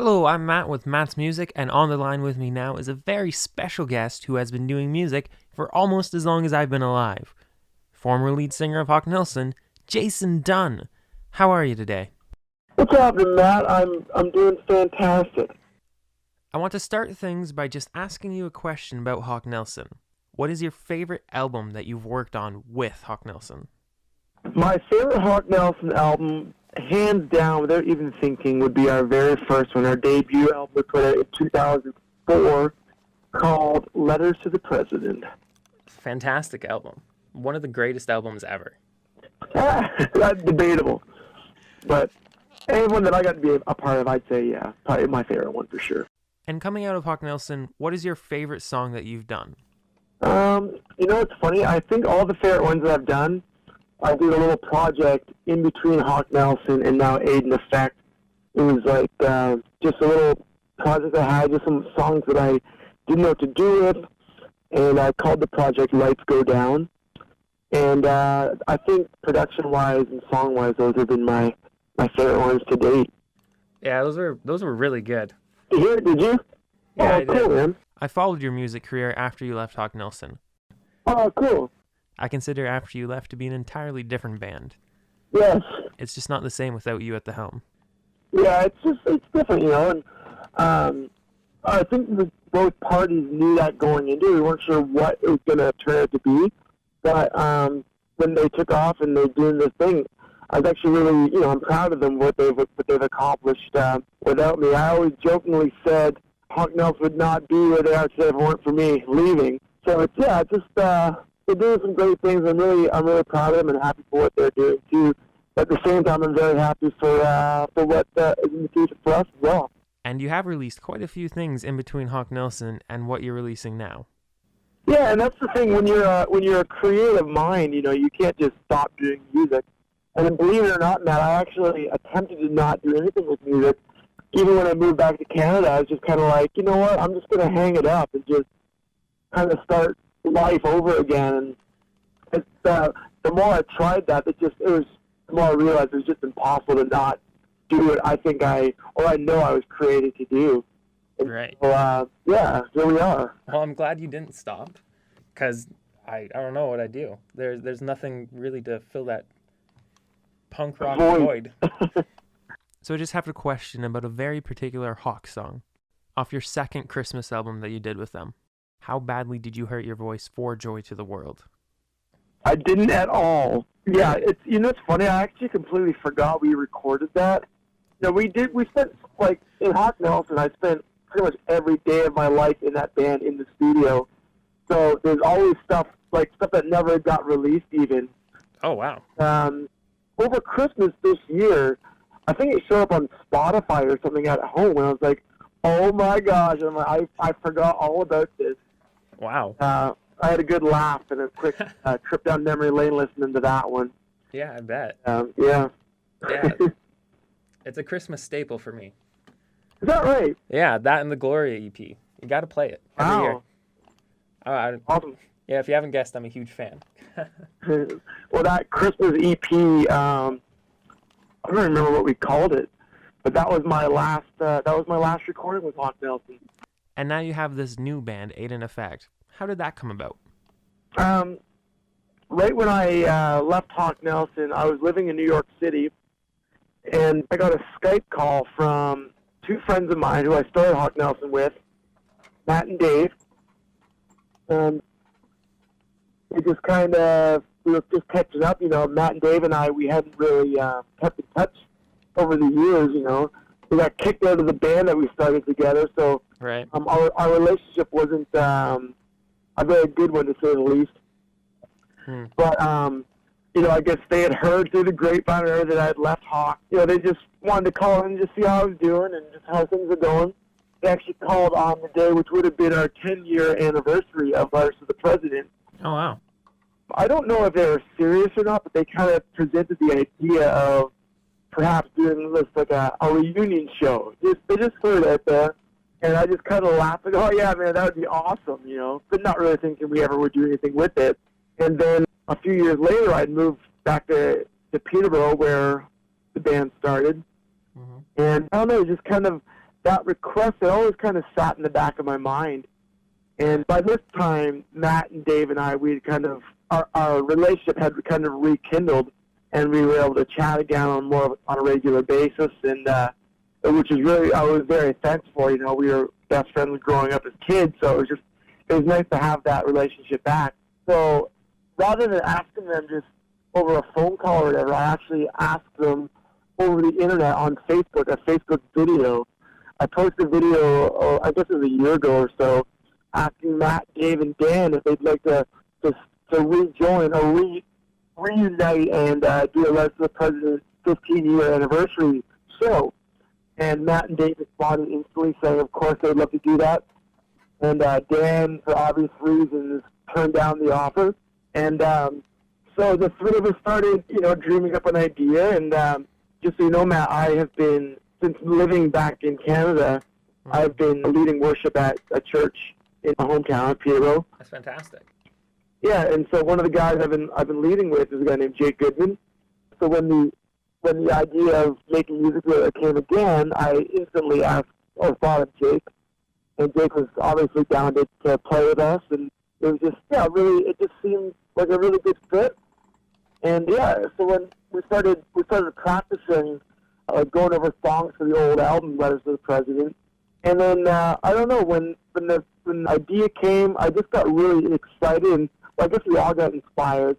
Hello, I'm Matt with Matt's Music, and on the line with me now is a very special guest who has been doing music for almost as long as I've been alive. Former lead singer of Hawk Nelson, Jason Dunn. How are you today? What's happening, Matt? I'm doing fantastic. I want to start things by just asking you a question about Hawk Nelson. What is your favorite album that you've worked on with Hawk Nelson? My favorite Hawk Nelson album, hands down, without even thinking, would be our very first one, our debut album we put out in 2004, called Letters to the President. Fantastic album. One of the greatest albums ever. That's debatable. But anyone that I got to be a part of, I'd say, yeah, probably my favorite one for sure. And coming out of Hawk Nelson, what is your favorite song that you've done? It's funny. I think all the favorite ones that I've done, I did a little project in between Hawk Nelson and now Aid in Effect. It was like just a little project I had, just some songs that I didn't know what to do with, and I called the project Lights Go Down. And I think production-wise and song-wise, those have been my favorite ones to date. Yeah, those were really good. Did you hear it? Did you? Yeah, I cool, did. man. I followed your music career after you left Hawk Nelson. Oh, cool. I consider After You Left to be an entirely different band. Yes. It's just not the same without you at the helm. Yeah, it's different, and I think both parties knew that going into it. We weren't sure what it was going to turn out to be, but when they took off and they're doing this thing, I was actually really, I'm proud of them, what they've accomplished without me. I always jokingly said Hawk Nelson would not be where they are today if it weren't for me leaving. So they're doing some great things. I'm really proud of them and happy for what they're doing too. At the same time, I'm very happy for what is in the future for us as well. And you have released quite a few things in between Hawk Nelson and what you're releasing now. Yeah, and that's the thing when you're a creative mind, you can't just stop doing music. And believe it or not, Matt, I actually attempted to not do anything with music. Even when I moved back to Canada, I was just kind of like, you know what, I'm just going to hang it up and just kind of start life over again. And the more I tried that, the more I realized it was just impossible to not do what I know I was created to do. And right. So, here we are. Well, I'm glad you didn't stop, because I don't know what I'd do. There's nothing really to fill that punk rock void. So I just have a question about a very particular Hawk song off your second Christmas album that you did with them. How badly did you hurt your voice for Joy to the World? I didn't at all. Yeah, it's funny. I actually completely forgot we recorded that. We spent, like, in Hawk Nelson, I spent pretty much every day of my life in that band in the studio. So there's always stuff that never got released even. Oh, wow. Over Christmas this year, I think it showed up on Spotify or something at home, and I was like, oh my gosh, I forgot all about this. Wow. I had a good laugh and a quick trip down memory lane listening to that one. Yeah, I bet. Yeah. Yeah. It's a Christmas staple for me. Is that right? Yeah, that and the Gloria EP. You got to play it every year. Awesome. Yeah, if you haven't guessed, I'm a huge fan. Well, that Christmas EP, I don't remember what we called it, but that was my last recording with Hawk Nelson. And now you have this new band, Aid in Effect. How did that come about? Right when I left Hawk Nelson, I was living in New York City, and I got a Skype call from two friends of mine who I started Hawk Nelson with, Matt and Dave. It just we were just catching up, Matt and Dave and I, we hadn't really kept in touch over the years, We got kicked out of the band that we started together, so right. Our relationship wasn't a very good one, to say the least. But, I guess they had heard through the grapevine that I had left Hawk. They just wanted to call in and just see how I was doing and just how things are going. They actually called on the day, which would have been our 10-year anniversary of Letters to the President. Oh, wow. I don't know if they were serious or not, but they kind of presented the idea of perhaps doing this like a reunion show. They just threw it out there, and I just kind of laughed, like, oh, yeah, man, that would be awesome, but not really thinking we ever would do anything with it. And then a few years later, I'd moved back to Peterborough, where the band started. Mm-hmm. And I don't know, just kind of that request had always kind of sat in the back of my mind. And by this time, Matt and Dave and I, we kind of, our relationship had kind of rekindled, and we were able to chat again on a regular basis, and which is really, I was very thankful for. You know, we were best friends growing up as kids, so it was nice to have that relationship back. So rather than asking them just over a phone call or whatever, I actually asked them over the internet on Facebook, a Facebook video. I posted a video, I guess it was a year ago or so, asking Matt, Dave, and Dan if they'd like to rejoin or reunite and do a Rise of the President 15-year anniversary show. And Matt and Dave responded instantly saying, of course, they'd love to do that. And Dan, for obvious reasons, turned down the offer. And so the three of us started, dreaming up an idea. And just so you know, Matt, I have been, since living back in Canada, I've been leading worship at a church in my hometown, Peterborough. That's fantastic. Yeah, and so one of the guys I've been leading with is a guy named Jake Goodman. So when the idea of making music video came again, I instantly asked or thought of Jake, and Jake was obviously down to play with us, and it was just it just seemed like a really good fit. And so when we started practicing, going over songs for the old album, Letters to the President, and then I don't know, when the idea came, I just got really excited, and I guess we all got inspired.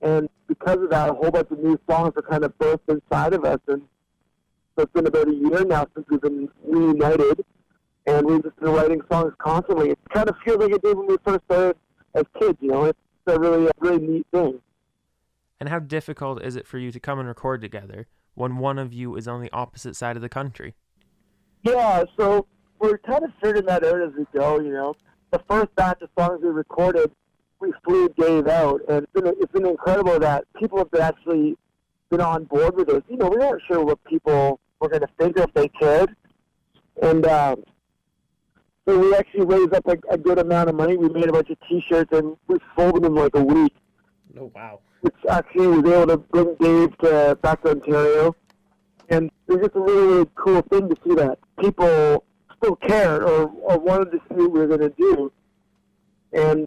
And because of that, a whole bunch of new songs are kind of birthed inside of us. And so it's been about a year now since we've been reunited, and we've just been writing songs constantly. It kind of feels like it did when we first started as kids, It's a really neat thing. And how difficult is it for you to come and record together when one of you is on the opposite side of the country? Yeah, so we're kind of figuring that out as we go, The first batch of songs we recorded, we flew Dave out, and it's been incredible that people have actually been on board with this. We weren't sure what people were going to think or if they cared. And so we actually raised up a good amount of money. We made a bunch of T-shirts, and we sold them in like a week. Oh, wow. Which actually was able to bring Dave back to Ontario. And it was just a really, really cool thing to see that people still cared or wanted to see what we were going to do. And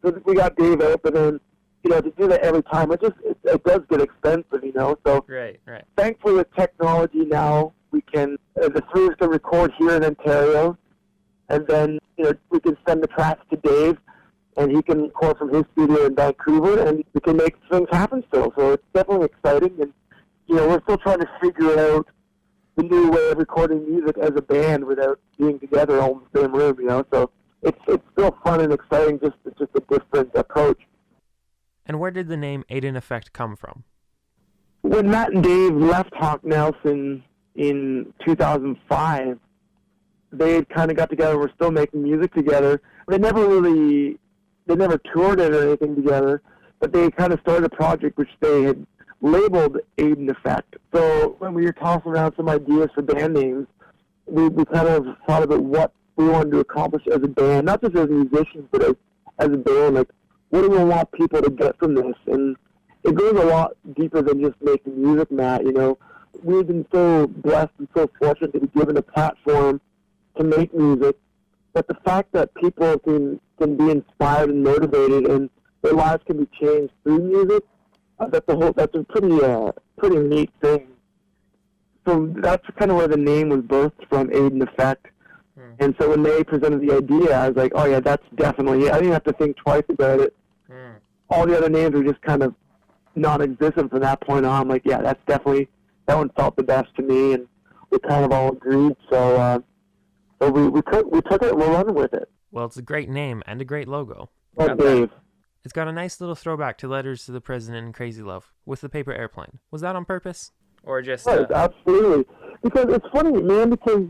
so we got Dave out, but then, to do that every time, it does get expensive, So Right. Thankfully, with technology now, we can, the three of us can record here in Ontario, and then, we can send the tracks to Dave, and he can record from his studio in Vancouver, and we can make things happen still. So it's definitely exciting, and, we're still trying to figure out the new way of recording music as a band without being together all in the same room, So it's still fun and exciting, it's just a different approach. And where did the name Aiden Effect come from? When Matt and Dave left Hawk Nelson in 2005, they had kind of got together and were still making music together. They never toured it or anything together, but they kind of started a project which they had labeled Aiden Effect. So when we were tossing around some ideas for band names, we kind of thought about what we wanted to accomplish as a band, not just as musicians, but as a band. Like, what do we want people to get from this? And it goes a lot deeper than just making music, Matt. We've been so blessed and so fortunate to be given a platform to make music. But the fact that people can be inspired and motivated, and their lives can be changed through music, that's a pretty neat thing. So that's kind of where the name was birthed from, Aiden Effect. And so when they presented the idea, I was like, oh yeah, that's definitely it. I didn't have to think twice about it. All the other names were just kind of non-existent from that point on. I'm like, yeah, that one felt the best to me, and we kind of all agreed. So we took it and we're running with it. Well, it's a great name and a great logo. Oh, Dave. It's got a nice little throwback to Letters to the President and Crazy Love with the paper airplane. Was that on purpose? Or just... Right, absolutely. Because it's funny, man, because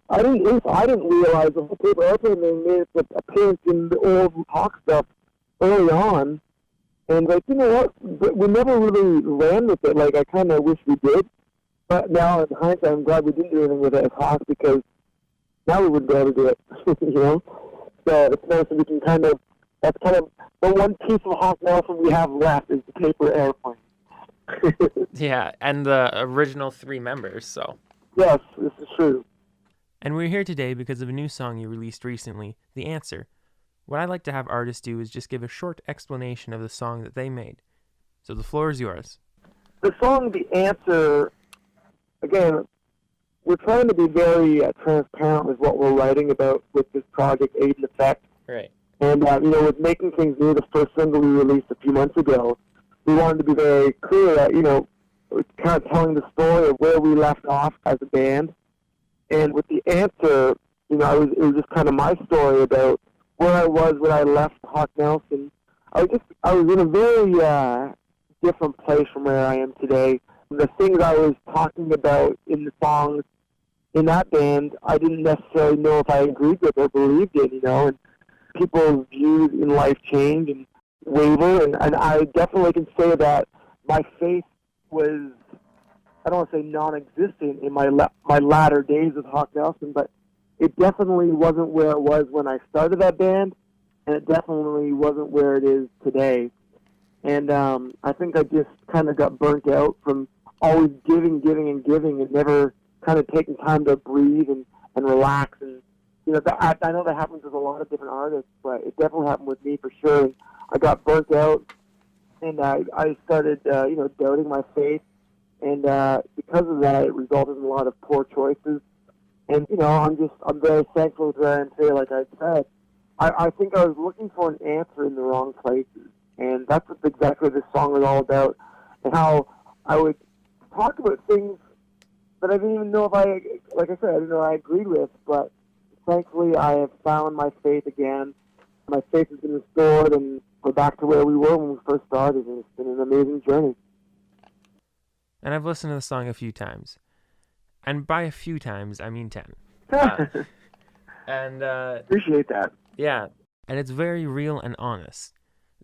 I didn't realize the whole paper airplane thing made its appearance in the old Hawk stuff early on. And, you know what? We never really ran with it. I kind of wish we did. But now, in hindsight, I'm glad we didn't do anything with it as Hawk, because now we wouldn't be able to do it, So it's nice that we can that's kind of the one piece of Hawk Nelson we have left is the paper airplane. Yeah, and the original three members, so. Yes, this is true. And we're here today because of a new song you released recently, The Answer. What I like to have artists do is just give a short explanation of the song that they made. So the floor is yours. The song The Answer, again, we're trying to be very transparent with what we're writing about with this project, Aid and Effect. Right. And, with Making Things New, the first single we released a few months ago, we wanted to be very clear that, kind of telling the story of where we left off as a band. And with The Answer, it was just kind of my story about where I was when I left Hawk Nelson. I was in a very different place from where I am today. The things I was talking about in the songs in that band, I didn't necessarily know if I agreed with or believed in, and people's views in life change and waver, and I definitely can say that my faith was, I don't want to say non-existent in my latter days of Hawk Nelson, but it definitely wasn't where it was when I started that band, and it definitely wasn't where it is today. And I think I just kind of got burnt out from always giving, and never kind of taking time to breathe and relax. And, I know that happens with a lot of different artists, but it definitely happened with me for sure. And I got burnt out, and I started, doubting my faith. And because of that, it resulted in a lot of poor choices. And, I'm very thankful with where I am today, like I said. I think I was looking for an answer in the wrong places. And that's what exactly this song was all about. And how I would talk about things that I didn't even know if like I said, I didn't know I agreed with. But thankfully, I have found my faith again. My faith has been restored, and we're back to where we were when we first started. And it's been an amazing journey. And I've listened to the song a few times. And by a few times, I mean 10. And appreciate that. Yeah. And it's very real and honest.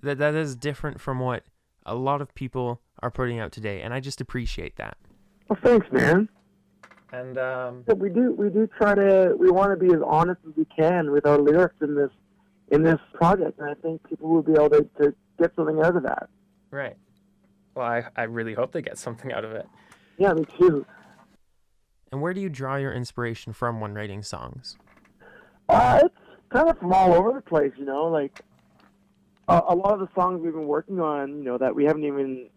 That is different from what a lot of people are putting out today, and I just appreciate that. Well, thanks, man. And we want to be as honest as we can with our lyrics in this project, and I think people will be able to get something out of that. Right. Well, I really hope they get something out of it. Yeah, me too. And where do you draw your inspiration from when writing songs? It's kind of from all over the place, like a lot of the songs we've been working on, that we haven't even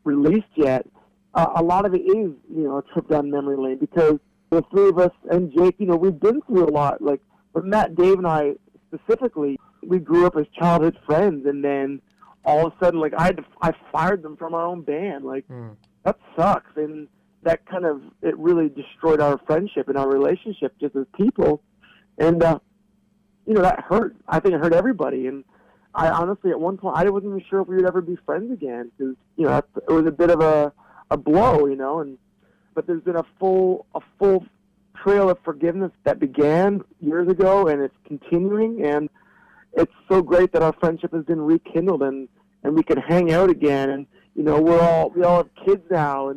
released yet, a lot of it is, a trip down memory lane, because the three of us and Jake, we've been through a lot. Like, with Matt, Dave, and I specifically, we grew up as childhood friends, and then all of a sudden, like, I fired them from our own band. Like, that sucks. And that kind of, it really destroyed our friendship and our relationship just as people. And, that hurt. I think it hurt everybody. And I honestly, at one point, I wasn't even sure if we would ever be friends again, because, it was a bit of a blow, but there's been a full trail of forgiveness that began years ago, and it's continuing, and it's so great that our friendship has been rekindled, and we can hang out again, and we all have kids now,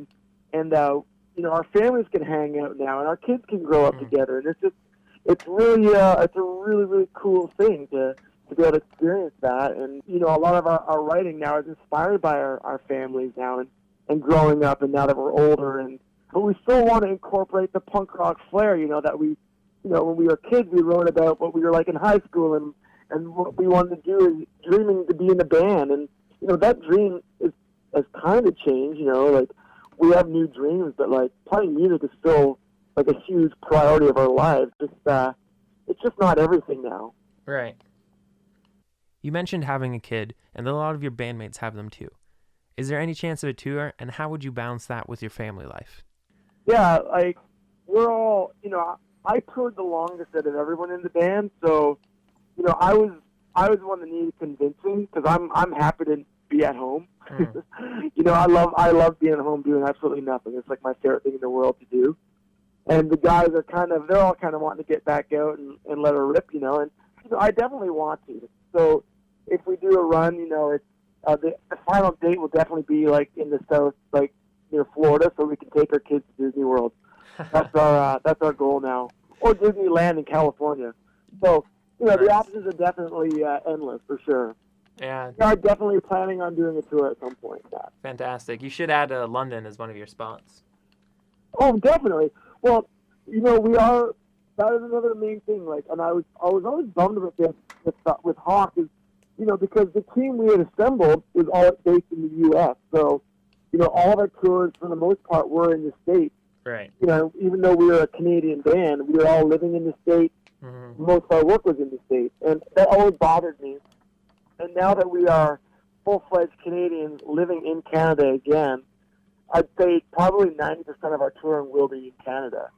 and our families can hang out now, and our kids can grow up together, and it's really it's a really, really cool thing to be able to experience that. And a lot of our writing now is inspired by our families now, and growing up, and now that we're older, but we still want to incorporate the punk rock flair, that we, when we were kids, we wrote about what we were like in high school, and what we wanted to do is dreaming to be in the band, and that dream has kind of changed. Like, we have new dreams, but like playing music is still like a huge priority of our lives. It's just not everything now. Right. You mentioned having a kid, and a lot of your bandmates have them too. Is there any chance of a tour, and how would you balance that with your family life? Yeah, like, we're all, I toured the longest out of everyone in the band, so, I was the one that needed convincing, because I'm happy to be at home. I love being at home doing absolutely nothing. It's like my favorite thing in the world to do. And the guys are they're all kind of wanting to get back out and let her rip, and I definitely want to. So if we do a run, it's the final date will definitely be like in the south, like near Florida, so we can take our kids to Disney World. That's our goal now, or Disneyland in California. So Nice. The options are definitely endless for sure. Yeah. We are definitely planning on doing a tour at some point. Yeah. Fantastic. You should add London as one of your spots. Oh, definitely. Well, that is another main thing. Like, and I was always bummed with this with Hawk is, because the team we had assembled was all based in the U.S. So, all of our tours for the most part were in the States. Right. Even though we were a Canadian band, we were all living in the States. Mm-hmm. Most of our work was in the States, and that always bothered me. And now that we are full-fledged Canadians living in Canada again, I'd say probably 90% of our touring will be in Canada.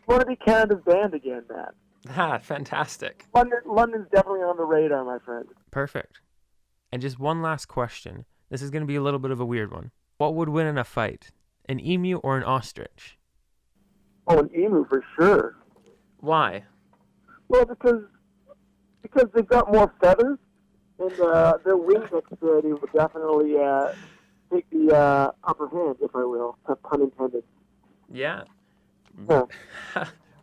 We want to be Canada's band again, Matt. Ah, fantastic. London's definitely on the radar, my friend. Perfect. And just one last question. This is going to be a little bit of a weird one. What would win in a fight, an emu or an ostrich? Oh, an emu for sure. Why? Well, because they've got more feathers, and their wing dexterity would definitely take the upper hand, if I will, pun intended. Yeah. Yeah.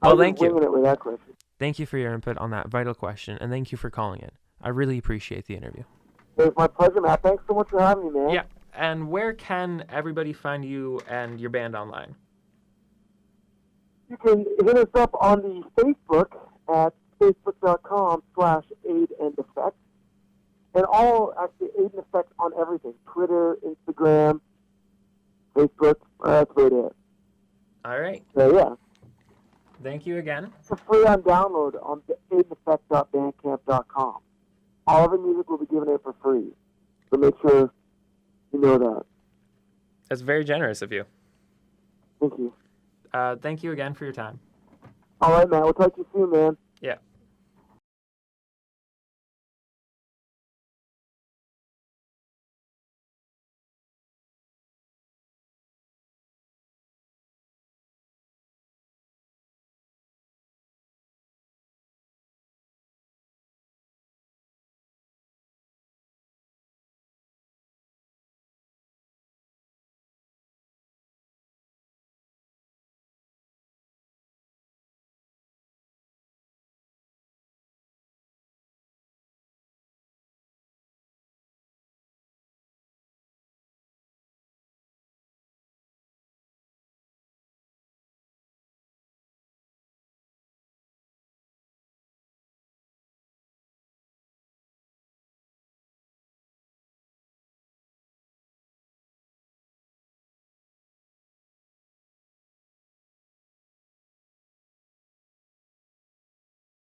Well, thank you. It with that question. Thank you for your input on that vital question, and thank you for calling in. I really appreciate the interview. It was my pleasure, Matt. Thanks so much for having me, man. Yeah. And where can everybody find you and your band online? You can hit us up on the Facebook at facebook.com/aid-and-effect. And actually, Aid and Effect on everything. Twitter, Instagram, Facebook. That's about it. All right. So, yeah. Thank you again. It's free on download on aidandeffect.bandcamp.com. All of the music will be given out for free. So make sure you know that. That's very generous of you. Thank you. Thank you again for your time. All right, man. We'll talk to you soon, man.